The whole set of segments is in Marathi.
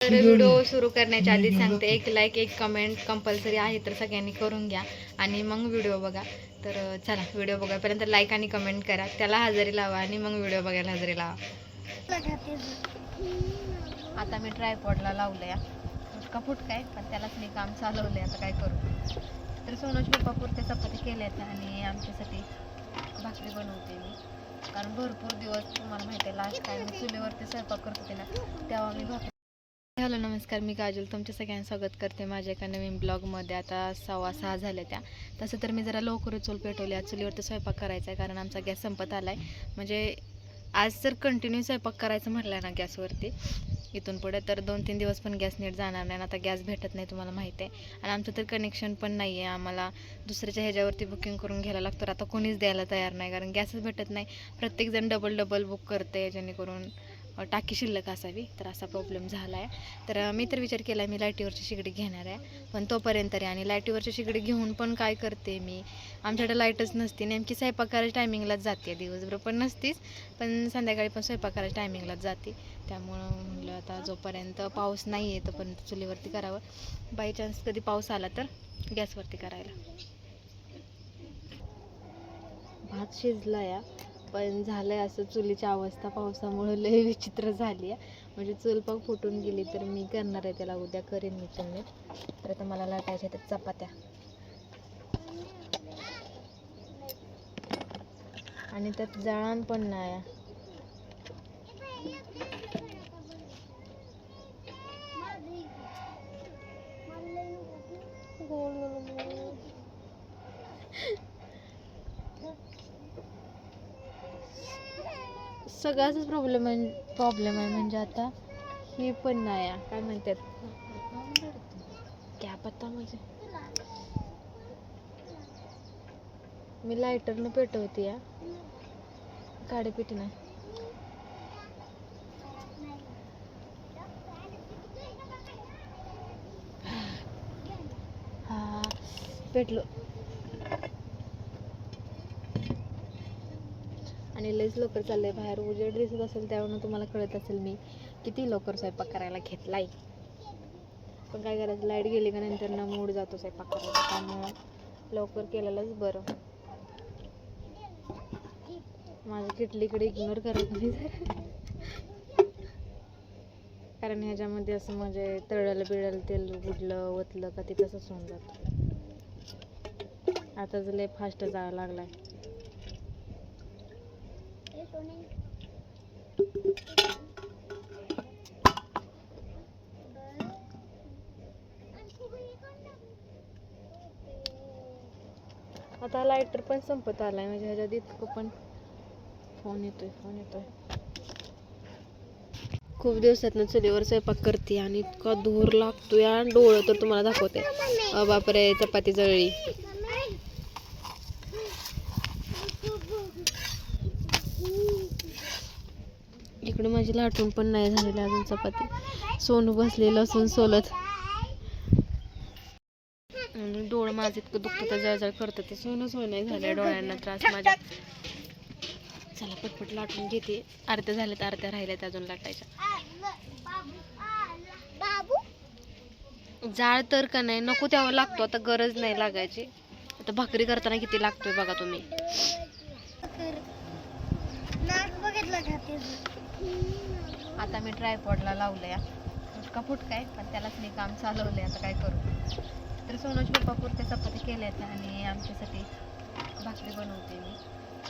तर व्हिडिओ सुरू करण्याच्या आधी सांगते, एक लाईक एक कमेंट कंपल्सरी आहे, तर सगळ्यांनी करून घ्या आणि मग व्हिडिओ बघा. तर चला व्हिडिओ बघायपर्यंत लाईक आणि कमेंट करा, त्याला हजेरी लावा आणि मग व्हिडिओ बघायला हजेरी लावा. आता मी ट्रायपॉडला लावलं या फुटका फुटका आहे, पण त्यालाच मी काम चालवलं आता काय करू. तर सोनूच पप्पा पुरते चपाती केल्यात आणि आमच्यासाठी भाकरी बनवते मी, कारण भरपूर दिवस तुम्हाला माहिती आहे लास्ट टाइम मी चुलीवरती स्वयंपाक करत होते ना, तेव्हा मी भाकरी. हॅलो नमस्कार, मी काजल तुमच्या सगळ्यांचं स्वागत करते माझ्या एका नवीन ब्लॉगमध्ये. आता 6:15 झाल्या त्या. तसं तर मी जरा लवकरच चूल पेटवली, आज चुलीवरती स्वयंपाक करायचा आहे कारण आमचा गॅस संपत आला आहे. म्हणजे आज जर कंटिन्यू स्वयंपाक करायचं म्हटलं ना गॅसवरती इथून पुढे, तर 2-3 दिवस पण गॅस नीट जाणार नाही. आता गॅस भेटत नाही तुम्हाला माहिती आहे, आणि आमचं तर कनेक्शन पण नाही आहे, आम्हाला दुसऱ्याच्या ह्याच्यावरती बुकिंग करून घ्यायला लागतं. आता कोणीच द्यायला तयार नाही कारण गॅसच भेटत नाही. प्रत्येकजण डबल बुक करते जेणेकरून टाकी शिल्लक असावी, तर असा प्रॉब्लेम झाला आहे. तर मी तर विचार केला मी लाईटीवरची शेगडी घेणार आहे, पण तोपर्यंत रे, आणि लाईटीवरची शेगडी घेऊन पण काय करते मी, आमच्याकडे लाईटच नसते. नेमकी स्वयंपाक करायच्या टायमिंगलाच जाते, दिवसभर पण नसतीच, पण संध्याकाळी पण स्वयंपाक करायच्या टायमिंगलाच जाते. त्यामुळं म्हटलं आता जोपर्यंत पाऊस नाही आहे तोपर्यंत चुलीवरती करावं, बाय चान्स कधी पाऊस आला तर गॅसवरती करायला. भात शिजला या, पण झालंय असं चुलीची अवस्था पावसामुळे लय विचित्र झाली आहे. म्हणजे चूल पण फुटून गेली, तर मी करणार आहे त्याला, उद्या करेन मी पण नीट. तर आता मला लाटायच्या त्या चपात्या, आणि त्यात जळण पण नाही. सगळ्याच प्रॉब्लेम आहे म्हणजे आता ही पण नाही, काय म्हणतात क्या पत्ता, म्हणजे मी लायटरनं पेटवते या, काडेपेटी नाही. हा पेटलो. आणि लईच लवकर चाललंय बाहेर, उजेड दिसत असेल त्यावरून तुम्हाला कळत असेल मी किती लवकर स्वयंपाक करायला घेतलाय. पण काय करायचं, लाईट गेली का नंतर ना मूड जातो स्वयंपाक करायचा, त्यामुळं लवकर केलेलंच बरं. माझ्या किटलीकडे इग्नोर करत नाही कारण ह्याच्यामध्ये असं म्हणजे तळायला बिळायला तेल उडलं ओतलं का ते तसंच होऊन जातं. आता लय फास्ट जायला लागलाय. आता लायटर पण संपत आलाय, म्हणजे ह्याच्यात इतकं पण. फोन येतोय. खूप दिवसातनं चुलीवर स्वयंपाक करते आणि इतका धूर लागतो या, डोळं तर तुम्हाला दाखवते. बापरे, चपाती जळली. इकडे माझी लाटून पण नाही झालेली अजून चपाती. सोनू बसलेलं असून सोलत, आणि डोळं माझं इतकं दुखतं तर जळजळ करतं, ते सोय नाही झाले, डोळ्यांना त्रास माझ्या. चला पटपट लाटून घेते, अर्ध्या झाल्यात, अर्ध्या राहिल्यात अजून लाटायच्या. जाळ तर का नाही नको तेव्हा लागतो, आता गरज नाही लागायची. आता भाकरी करताना किती लागतोय बघा तुम्ही. आता मी ट्रायपॉडला लावलं या फुटका आहे, पण त्यालाच मी काम चालवलंय, आता काय करू. तर सोनूच पप्पा पुरते चपाती केल्यात आणि आमच्यासाठी भाकरी बनवते मी,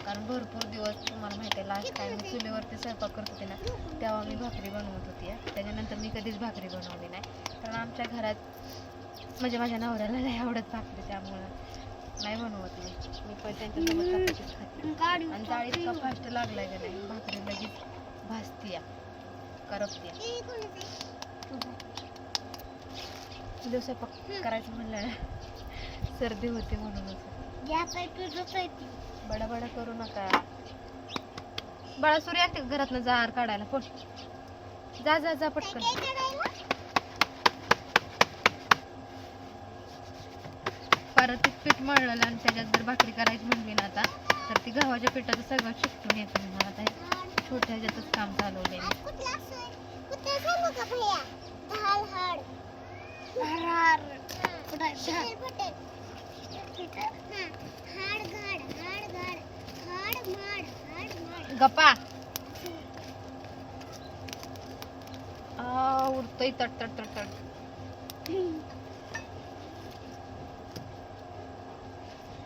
कारण भरपूर दिवस तुम्हाला माहिती आहे लास्ट टाइम मी चुलीवरती स्वयंपाक करत होते ना, तेव्हा मी भाकरी बनवत होती. त्याच्यानंतर मी कधीच भाकरी बनवली नाही, कारण आमच्या घरात म्हणजे माझ्या नवऱ्याला नाही आवडत भाकरी, त्यामुळं नाही बनवत मी पण त्यांच्यासोबत चपातीच खाते. आणि जाळ इतका फास्ट लागलाय का नाही, भाकरी लगेच भाजतीया, करपतीया. स्वयंपाक करायचं म्हणलं सर्दी होते म्हणूनच. बडा करू नका बाळा, सूर्य आणते घरातनं जार काढायला, पण जा पटकन. परत पीठ मळलं आणि त्याच्यात जर भाकरी करायची म्हणली ना आता, तर ती गव्हाच्या पिठाचं सगळं शिकून येतं मला. आता छोट्या ह्याच्यातच काम चालवलंय मी. गप्पा उडतोय तट तट तट तट.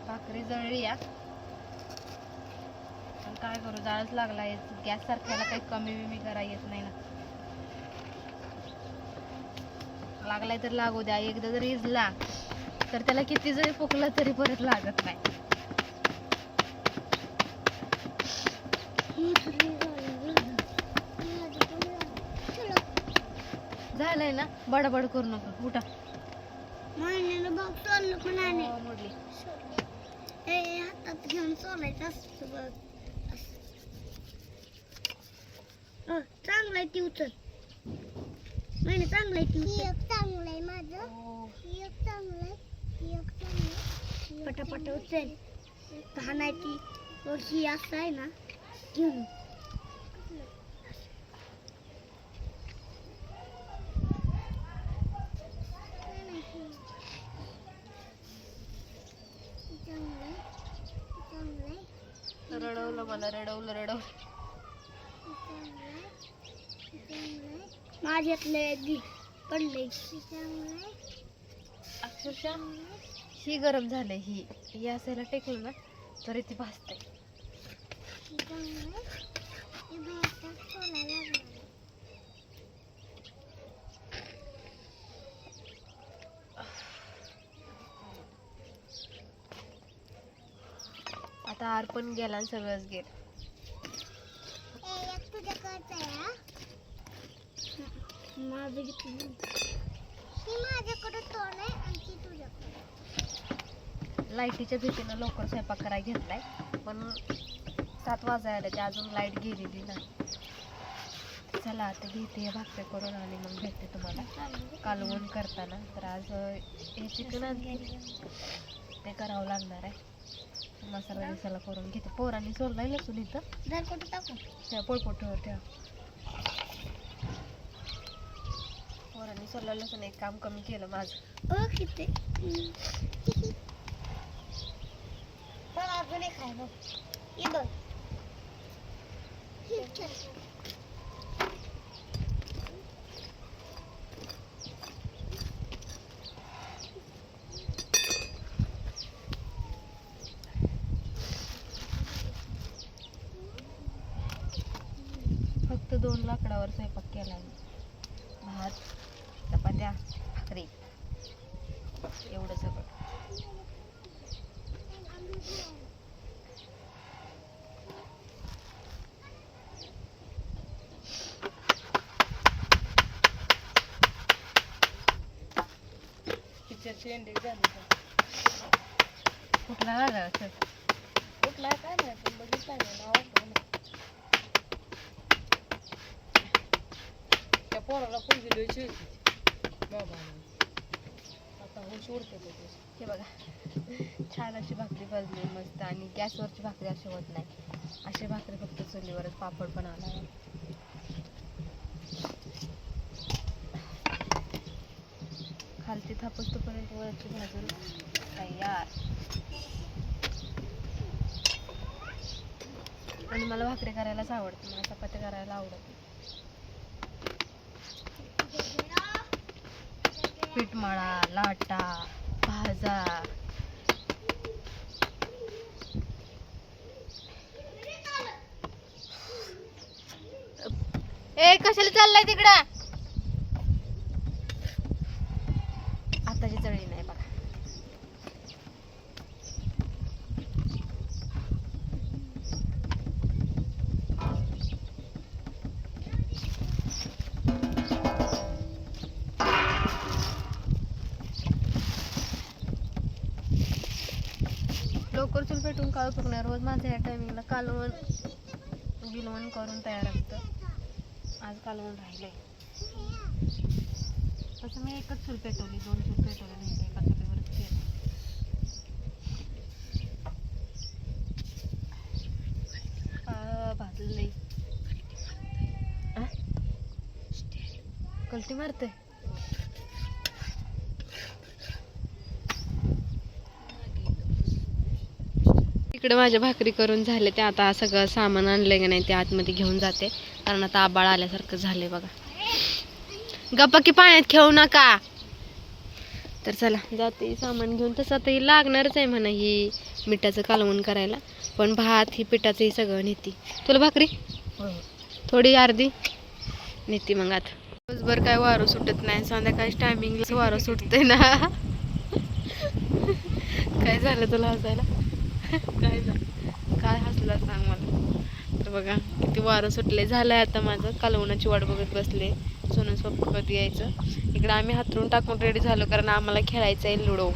भाकरी जळली या, पण काय करू, जाळच लागलाय. गॅस सारख्याला काही कमी बिमी करा येत नाही ना. लागलाय तर लागू द्या. एकदा जर इजला तर त्याला किती जरी फुकलं तरी परत लागत नाही. झालंय ना, बडबड करू नको. उठा. मोडली. हातात घेऊन सोलायचं असतं बघ. चांगलाय ती उचल. नाही चांगलाय ती उचल. चांगलंय माझं. चांगलंय. पटापट उचल. तहान आहे ती ही असं आहे ना घेऊन. रडवलं मला, रडवलं. माझ्यातले पडले. अक्षरशः ही गरम झाले. ही असायला टेकलं ना तरी ती भाजते. आता आर पण गेला आणि सगळंच गेलं. माझं घेतलं. माझ्याकडे तोंड आहे आणि ती तुझ्याकडे. लाईटीच्या भीतीनं लवकर स्वयंपाक करायला घेतलाय, पण 7 वाजायला ते अजून लाईट गेलेली नाही. चला आता घेते भाकरी करून आणि मग भेटते तुम्हाला कालवण करताना. तर आज हे चिकन ते करावं लागणार आहे. मसाला बिसाला करून घेते. पोरांनी सोडलाय लसूण इथं. कुठे टाकू त्या पोळपोटावर ठेवा. पोरांनी सोडला लसूण. एक काम कमी केलं माझं. किती पण अजून एक आहे बघ. हे बघ. फक्त 2 लाकडावर स्वयंपाक केला. भात, चपात्या, भाकरी, एवढं सगळं. कुठला झाला कुठला काय नाही पण बघितला नाही. त्या पोराला पोरगी द्यायची होती आता होऊन सोडते. हे बघा, छान अशी भाकरी भाजली मस्त. आणि गॅसवरची भाकरी अशी होत नाही. अशी भाकरी फक्त चुलीवरच. पापड पण आला. खालती थापसतोपर्यंत वरची भाजून तयार. आणि मला भाकरी करायलाच आवडते, मला चपाती करायला आवडत. पीठ मळा, लाटा, भाजा. ए कशाला चाललाय तिकडं? आताची चळी नाही बघा. लवकर चूल पेटून काळ फुकणार. रोज माझ्या या टायमिंगला कालवण बिलवण करून तयार असतं. आज कालवण राहिलंय. तसं मी एकच चूल पेटवली, 2 चूल पेटवले नाही. एका चुलीवरच केलं. भाजलंय. कलटी मारते. इकडे माझ्या भाकरी करून झाले ते आता सगळं सामान आणलंय का नाही ते आतमध्ये घेऊन जाते कारण आता आबाळ आल्यासारखं झालंय बघा. गप्पा की पाण्यात खेळू नका. तर चला जाते सामान घेऊन. तसं आता ही लागणारच आहे म्हणा ही मिठाचं कालवण करायला, पण भात ही पिठाचं ही सगळं नेती. तुला भाकरी थोडी अर्धी नेती मग. आता दिवसभर काय वारं सुटत नाही, संध्याकाळी टायमिंगला वारं सुटते ना. काय झालं तुला हसायला? काय हसला सांग मला. तर बघा किती वारं सुटले. झालंय आता माझं कालवणाची वाट बघत बसले. सोनूच पप्पा कधी यायचं. इकडं आम्ही हातरून टाकून रेडी झालो कारण आम्हाला खेळायचं आहे लुडो.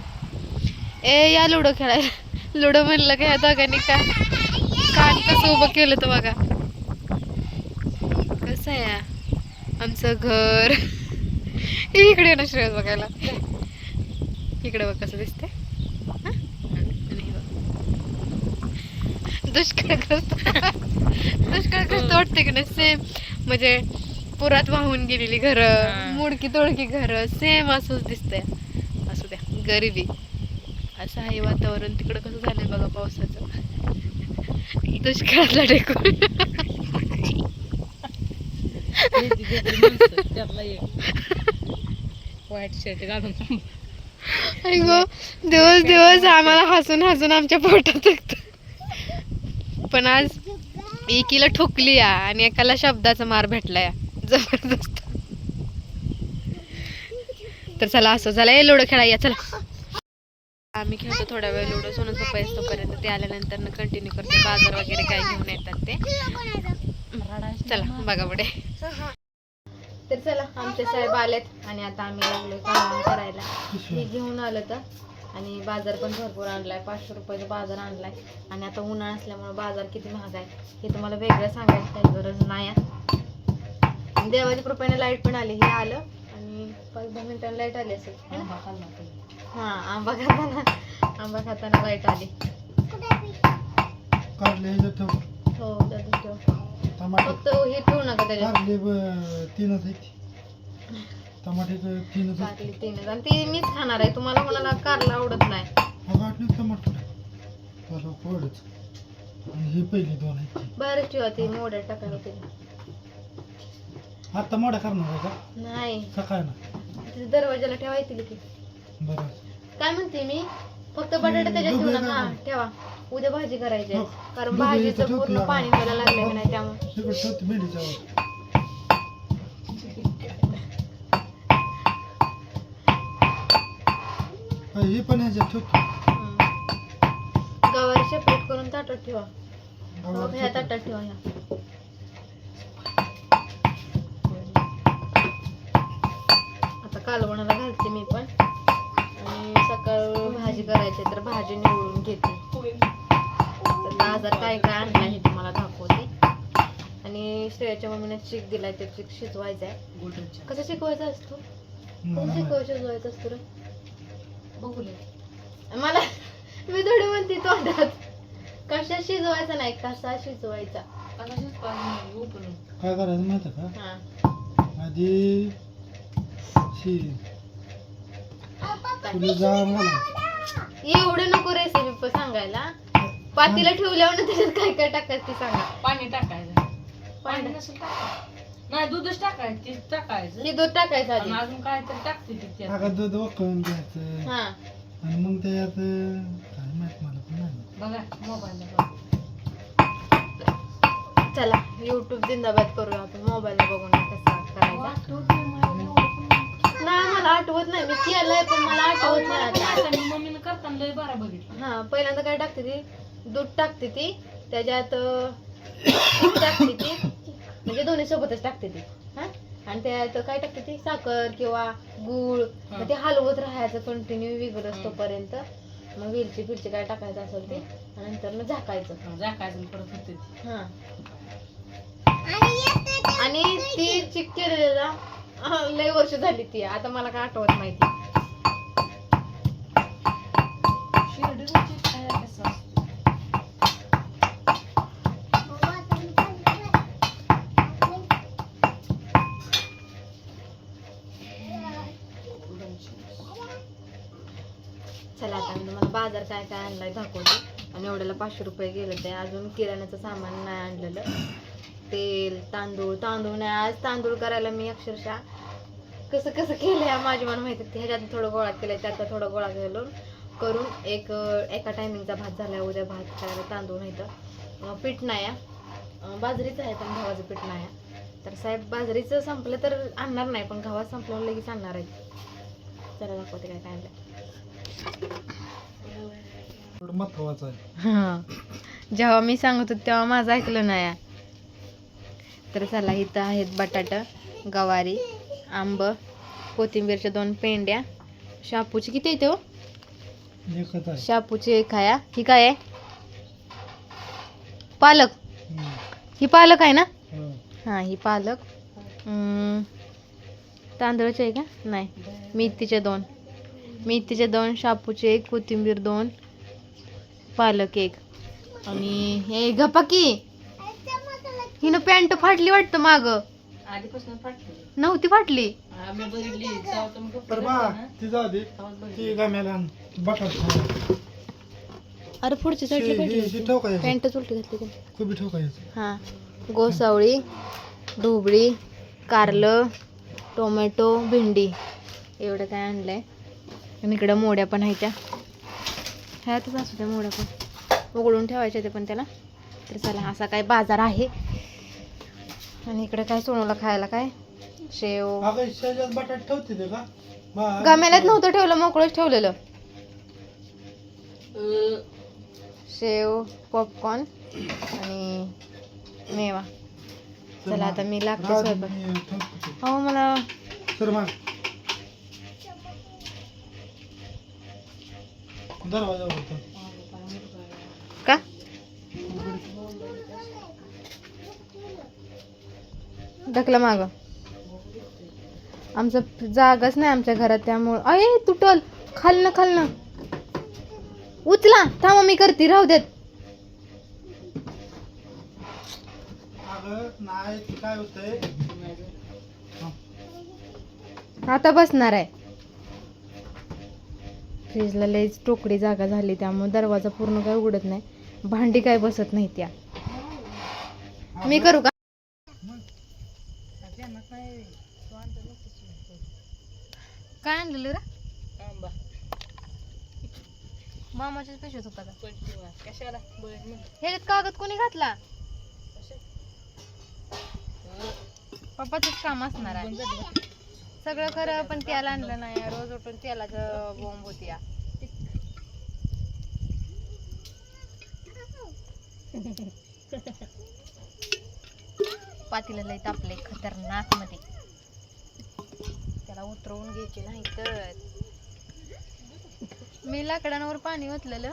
या लुडो खेळायला. लुडो म्हणलं का ह्या दोघांनी कान कसं उभं केलं तर बघा. कसं आहे आमचं घर. इकडे ना श्रेयस बघायला. इकडे बघ कसं दिसते. दुष्काळग्रस्त दुष्काळग्रस्त वाटते की नाही सेम. म्हणजे पुरात वाहून गेलेली घरं, मुडकी तोडकी घरं सेम असंच दिसतंय. असू द्या गरिबी असं आहे वातावरण. तिकडं कसं झालंय बघा पावसाचं. दुष्काळातला ढेकूळ. व्हाईट शर्ट घालून दिवस दिवस आम्हाला हसून हसून आमच्या पोटात येतं. पण आज एकीला ठोकली या आणि एकाला शब्दाचा मार भेटला या जबरदस्त. तर चला असं झालं लुडो खेळायला. चला आम्ही खेळतो थोडा वेळ लुडो. सोनूच पप्पा येतोपर्यंत. ते आल्यानंतर कंटिन्यू करते. बाजार वगैरे काय घेऊन येतात ते. चला बघा पुढे. तर चला आमचे साहेब आलेत आणि आता आम्ही लागलोय काम करायला. हे घेऊन आलं तर आणि बाजार पण भरपूर आणलाय. 500 रुपयाचा बाजार आणलाय. आणि आता उन्हाळा असल्यामुळे बाजार किती महाग आहे हे तुम्हाला वेगळं सांगायची काही गरज नाही. देवाच्या कृपेने लाईट पण आली. हे आलं आणि 5-10 मिनिटांनी लाईट आली असेल. हा आंबा खाताना लाईट आली. हो फक्त हे ठेवू नका त्याच्यात. कारली 3च आणि ती मीच खाणार आहे. तुम्हाला कोणाला कारला आवडत नाही. बरं ठेवा ती मोड्या टाकायला तरी. आता मोठा करणार का? नाही सकाळ ना दरवाजाला ठेवायची की. बरं काय म्हणते मी फक्त बटाटा त्याच्यात ठेवू नका. ठेवा उद्या भाजी करायची आहे. कारण भाजीचं पूर्ण पाणी व्हायला लागलं की नाही त्यामुळे. हे पण ह्याच्यात गवारी सेपरेट करून ताटात ठेवा. ह्या ताटात ठेवा. ह्या आता कालवणाला घालते मी पण. आणि सकाळ भाजी करायची तर भाजी निवडून घेते. तर बाजार काय काय आणला हे तुम्हाला दाखवते. आणि श्रेयाच्या मम्मीने चिक दिलाय. ते चिक शिजवायचा आहे. कसं शिकवायचा असतो? शिजवायचा असतो रे मला. मी थोडी म्हणते तोंडात. कशा शिजवायचा नाही कसा शिजवायचा. काय करायचं माहिती का? आधी एवढं नको रेसिपी सांगायला. पातीला ठेवल्यावर त्याच्यात काय काय टाकायचं ते सांगा. पाणी टाकायचं. पाणी नसेल नाही दूधच टाकायचं. दूध टाकायचं आधी. अजून काय तर टाकते ती. दूध वाकळून घ्यायचं आणि मग त्याच्यात काय माहित मला पण नाही. बघा मोबाईलला. चला युट्यूब जिंदाबाद करूया आपण. मोबाईलला बघून कसा करायचा. नाही मला आठवत नाही. मी केलंय पण मला आठवत नाही. मम्मीने करताना लय बरं बघितलं. हा पहिल्यांदा काय टाकते ती दूध टाकते ती त्याच्यात तूप टाकते ती. म्हणजे दोन्ही सोबतच टाकते ती. हा आणि त्यात काय टाकते ती साखर किंवा गूळ. मग ते हलवत राहायचं कंटिन्यू विगरस तोपर्यंत. मग वेलची फिरची काय टाकायचं असेल ते नंतर मग झाकायचं. परत होते. हा आणि ती चिक केलेला लय वर्ष झाली ती. आता मला काय आठवत माहिती. चला आता मी तुम्हाला बाजार काय काय आणलाय दाखवते. आणि एवढ्याला 500 रुपये गेले ते. अजून किराण्याचं सामान नाही आणलेलं. तेल, तांदूळ नाही. आज तांदूळ करायला मी अक्षरशः कसं केलं माझी मला माहिती. ह्याच्यात थोडं गोळा केलं, त्यात थोडं गोळा करून एका टायमिंगचा भात झाला. उद्या भात खायला तांदूळ नाही तर पीठ नाही, बाजरीचं आहे पण गव्हाचं पीठ नाही. तर साहेब बाजरीचं संपलं तर आणणार नाही, पण गव्हात संपलं लगेच आणणार आहे. चला दाखवते काय काय आणलं. महत्वाचं आहे. जेव्हा मी सांगत होते तेव्हा माझं ऐकलं नाही. तर चला, इथं आहेत बटाटा, गवारी, आंब, कोथिंबीरच्या 2 पेंड्या, शापूची किती येते हो? एकच आहे. शापूची 1 आहे. ही काय आहे? पालक. ही पालक आहे ना? हा, ही पालक. तांदळाची आहे का? नाही, मेथीचे 2, शापूचे 1, कोथिंबीर 2, पालक 1. आणि हे गपाकी हिनं पॅन्ट फाटली वाटतं माग. आधीपासून फाटली नव्हती फाटली. आम्ही बघितली तेव्हा तुम्ही तर कपडे बा घातले ना, ती जाऊ दे. तेव्हाच बघितली. ती गाम्याला बटाटा अरे पुढची चटणी फाटली. ठेव काय पॅन्ट उलटी घातली का? खूप ठेव काय. हा, गोसावळी, ढोबळी, कारलं, टोमॅटो, भेंडी एवढं काय आणलंय. आणि इकडं मोड्या पण आहेत. ह्यातच असू त्या मोड्या पण उघडून ठेवायच्या ते पण त्याला. तर चला, असा काय बाजार आहे. आणि इकडे काय सोनूला खायला काय शेव. अगं शेजात बटाटा ठेवते ते का? गमेल्यात नव्हतं ठेवलं, मोकळंच ठेवलेलं. शेव, पॉपकॉर्न आणि मेवा. चला आता मी लागते स्वयंपाक. हो मला तर मग दरवाजा होता का ढकला माग. आमचं जागाच नाही आमच्या घरात, त्यामुळं अय तुटल. खालनं उचला. थांबा मी करते, राहू देत. अगं नाही ते काय होतंय. आता बसणार आहे. फ्रीजला लईच टोकडी जागा झाली, त्यामुळे दरवाजा पूर्ण काय उघडत नाही. भांडी काय बसत नाही त्या. मी करू का? काय आणलेलं रे? आंबा मामाच्याच पेशत होता का? कशाला बरं ह्याच्यात कागद कोणी घातला? पप्पाचंच काम असणार आहे सगळं खरं, पण त्याला आणलं नाही. रोज उठून तेलाचं बोंब होती. पातीला लई तापले खतरनाक मध्ये. त्याला उतरवून घ्यायचे नाही तर. मी लाकडांवर पाणी ओतलेलं,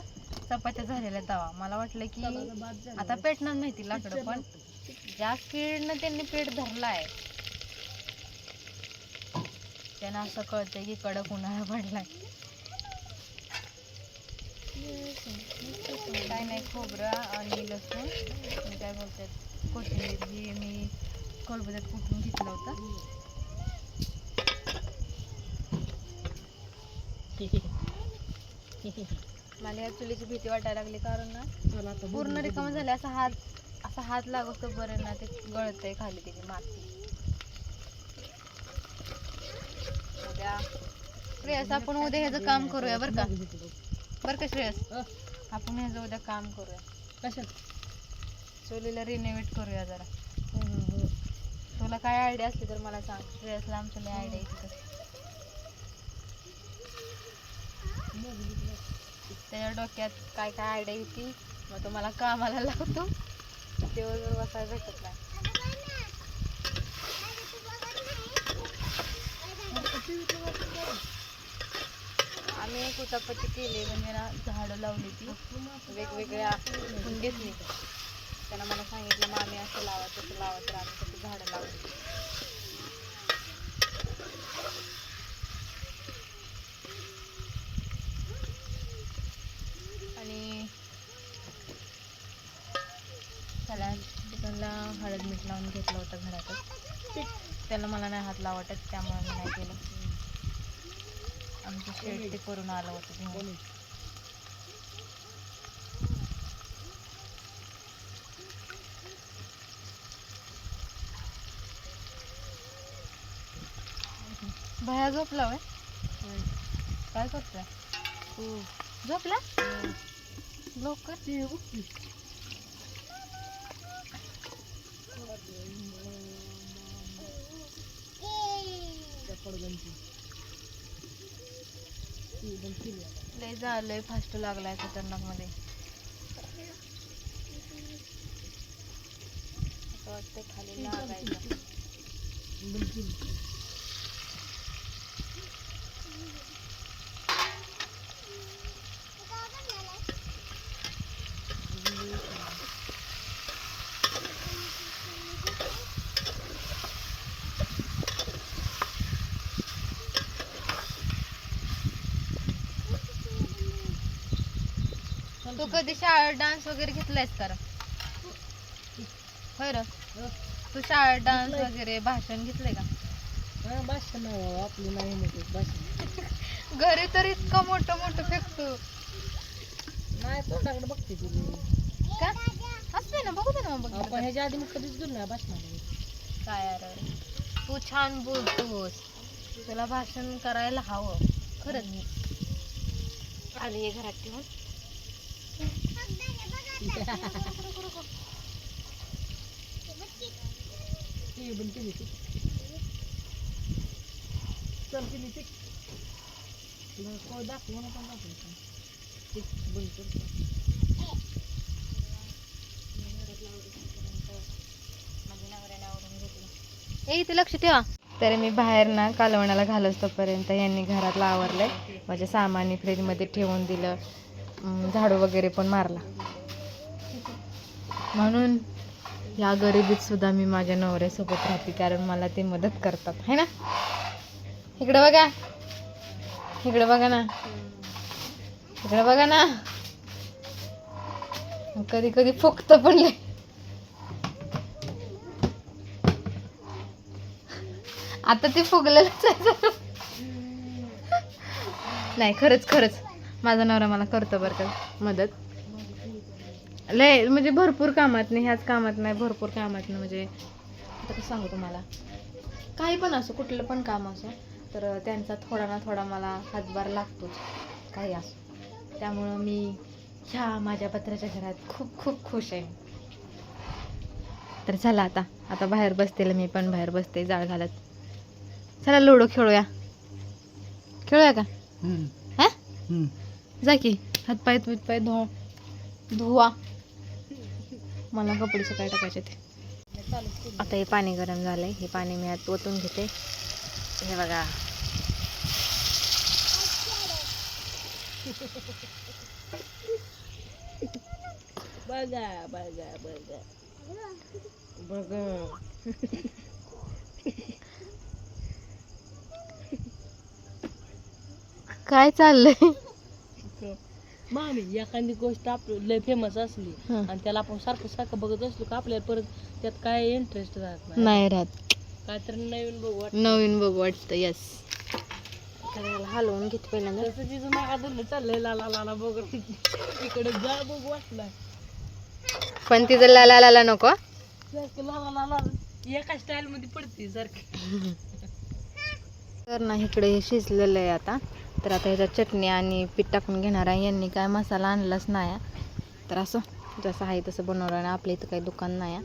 चपात्या झालेल्या तवा. मला वाटलं की आता पेटणार नाही ती लाकडं, पण ज्या स्पीडनं त्यांनी पेट धरलाय त्यांना असं कळतंय की कडक उन्हाळा पडलाय. काय नाही, खोबरं आणि लसूण आणि काय बोलतात कोथिंबीर जी मी खलबत्यात कुटून घेतलं होतं. मला या चुलीची भीती वाटायला लागली, कारण ना पूर्ण रिकामं झाले. असा हात लागतो बरं ना, ते गळतंय खाली त्याची माती. उद्या श्रेयस, आपण उद्या ह्याचं काम करूया बरं का श्रेयस? आपण ह्याचं उद्या काम करूया. कशात? चुलीला रिनोव्हेट करूया जरा. तुला काय आयडिया असली तर मला सांग. श्रेयसला आमच्या लय आयडिया येते. त्याच्या डोक्यात काय काय आयडिया येते, मग तो मला कामाला लावतो. दिवसभर बसायला भेटत नाही. आम्ही एक उचापत्ती केली, म्हणजे ना झाडं लावली ती वेगवेगळ्या कुंडीतली. त्यांना मला सांगितलं मामी असं लावा तसं लावा, तर आम्ही तशी झाडं लावली. आणि त्याला चिकनला हळद मीठ लावून घेतलं होतं घरातच. त्याला मला नाही हात लावटत, त्यामुळे मी नाही केलं. आमचं शेड ते करून आलं होतं. भया झोपला होय? काय करतोय? झोपला लवकर? लय झालंय फास्ट लागलाय खतरनाक मध्ये. असं वाटतंय खाली लागायचं. तू कधी शाळेत डान्स वगैरे घेतलायस का? होय र, तू शाळेत डान्स वगैरे भाषण घेतलंय का? भाषण आपलं नाही म्हणते भाषण. घरी तर इतकं मोठं मोठं फेकतो. नाही तोंडाकडे बघते तुझी का असते ना, बघू दे ना मग. आपण ह्याच्या आधी मग कधीच गेलो नाही भाषणाला. काय यार, तू छान बोलतोस, तुला भाषण करायला हवं खरंच. आली हे घरात ठेवून. चल केली ते दाखव ना, पण दाखव बंद करतो. ए इथे लक्ष ठेवा. तर मी बाहेर ना कालवणाला घालच तोपर्यंत यांनी घरातलं आवरलंय. माझ्या सामानी फ्रीजमध्ये ठेवून दिलं, झाडू वगैरे पण मारला. म्हणून या गरिबीत सुद्धा मी माझ्या नवऱ्यासोबत राहते, कारण मला ते मदत करतात है ना. इकडे बघा, इकडे बघा ना, इकडे बघा ना. कधी कधी फुकत पडले. आता ते फुगलेलंच आहे. नाही खरंच खरंच माझा नवरा मला करतो बरं का मदत. लय म्हणजे भरपूर कामात नाही, ह्याच कामात नाही, भरपूर कामात नाही. म्हणजे आता कसं सांगू तुम्हाला, काही पण असो, कुठलं पण काम असो, तर त्यांचा थोडा ना थोडा मला हातभार लागतोच, काही असो. त्यामुळं मी ह्या माझ्या पत्र्याच्या घरात खूप खूप खुश आहे. तर चला आता बाहेर बसते, मी पण बाहेर बसते जाळ घालत. चला लुडो खेळूया. खेळूया का? हा जा की, हातपाय बितपाय धुवा. मला कपडे सकाळी टाकायचे ते. आता हे पाणी गरम झालंय, हे पाणी मी आत ओतून घेते. हे बघा, बघा बघा बघा बघा. काय चाललंय? मामी एखादी गोष्ट आपली लय फेमस असली हं. आणि त्याला आपण सारखं सारखं बघत असलो का आपल्याला परत त्यात काय इंटरेस्ट राहत नाही. नाही राहत, काहीतरी नवीन बघू वाटतं. नवीन बघ वाटतं. यस, हलवून घेते पहिल्यांदा. तसं तिचं मागादून चाललंय लाला लाला बघत इकडे जा बघू वाटलं. पण तिचं लाला लाला नको. सारखं लाला लाला एका स्टाईल मध्ये पडते सारखी. तर ना इकडे हे शिजलेलं आहे आता. तर आता ह्याच्यात चटणी आणि पीठ टाकून घेणार आहे. यांनी काय मसाला आणलाच नाही, तर असं जसं आहे तसं बनवलं. आणि आपल्या इथं काही दुकान नाही.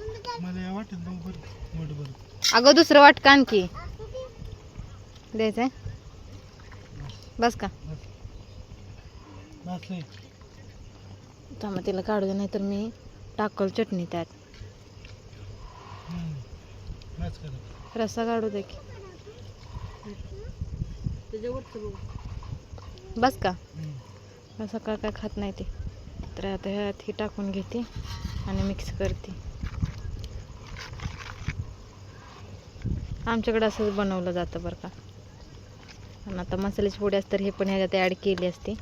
अगं दुसरं वाटतं आणखी द्यायचंय. बस का तिला काढू दे, नाही तर मी टाकल चटणी त्यात. रस्सा काढू दे की. त्याच्यावरचं बघू. बस का, सकाळ काय खात नाही ते. तर आता ह्यात ही टाकून घेते आणि मिक्स करते. आमच्याकडे असंच बनवलं जातं बरं का. आणि आता मसाल्याची पोडी असतं, हे पण ह्याच्यात ॲड केली असते.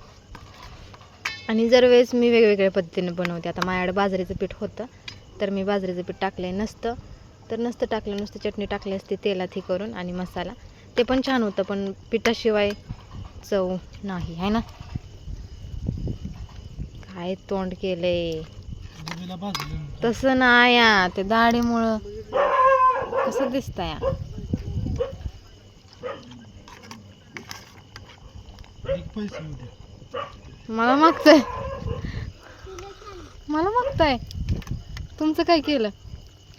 आणि जर वेळेस मी वेगवेगळ्या पद्धतीने बनवते. आता माझ्याकडे बाजरीचं पीठ होतं, तर मी बाजरीचं पीठ टाकलं. नसतं तर नसतं टाकलं, नुसतं चटणी टाकली असते तेलात हे करून आणि मसाला. ते पण छान होतं, पण पिठाशिवाय चव नाही आहे ना. काय तोंड केलंय तसं नाही या, ते दाढीमुळं कसं दिसतंय. मला मागताय, मला मागताय. तुमचं काय केलं?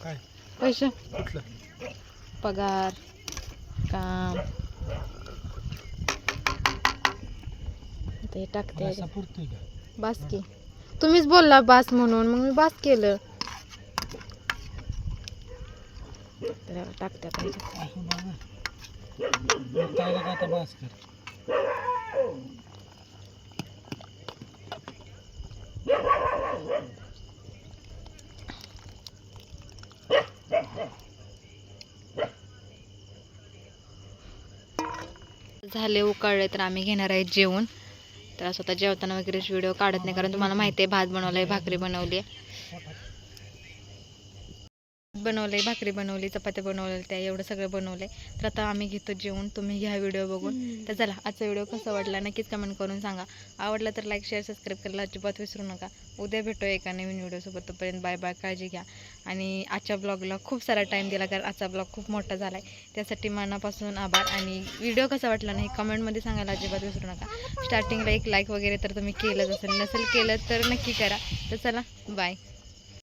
काय पैसे, कुठलं पगार, काम ते टाकते. पुरतोय का? बास की, तुम्हीच बोलला बास म्हणून, मग मी बास केलं. तर याला टाकते पाहिजे. ताईला का आता बास कर. झाले उकाळले तर आम्ही घेणार आहे जेवण. तर स्वतः जेवताना वगैरे व्हिडिओ काढत नाही, कारण तुम्हाला माहिती आहे भात बनवलाय, भाकरी बनवली, भाकरी बनवली, चपात्या बनवल्या, त्या एवढं सगळं बनवलंय. तर आता आम्ही घेतो जेवण. तुम्ही घ्या व्हिडिओ बघून. तर चला, आजचा व्हिडिओ कसा वाटला नक्कीच कमेंट करून सांगा. आवडला तर लाईक, शेअर, सबस्क्राईब करायला अजिबात विसरू नका. उद्या भेटूया एका नवीन व्हिडिओसोबत. तोपर्यंत बाय बाय, काळजी घ्या. आणि आजच्या ब्लॉगला खूप सारा टाईम दिला, कारण आजचा ब्लॉग खूप मोठा झाला आहे. त्यासाठी मनापासून आभार. आणि व्हिडिओ कसा वाटला नाही कमेंटमध्ये सांगायला अजिबात विसरू नका. स्टार्टिंगला एक लाईक वगैरे तर तुम्ही केलंच असेल, नसेल केलं तर नक्की करा. तर चला, बाय.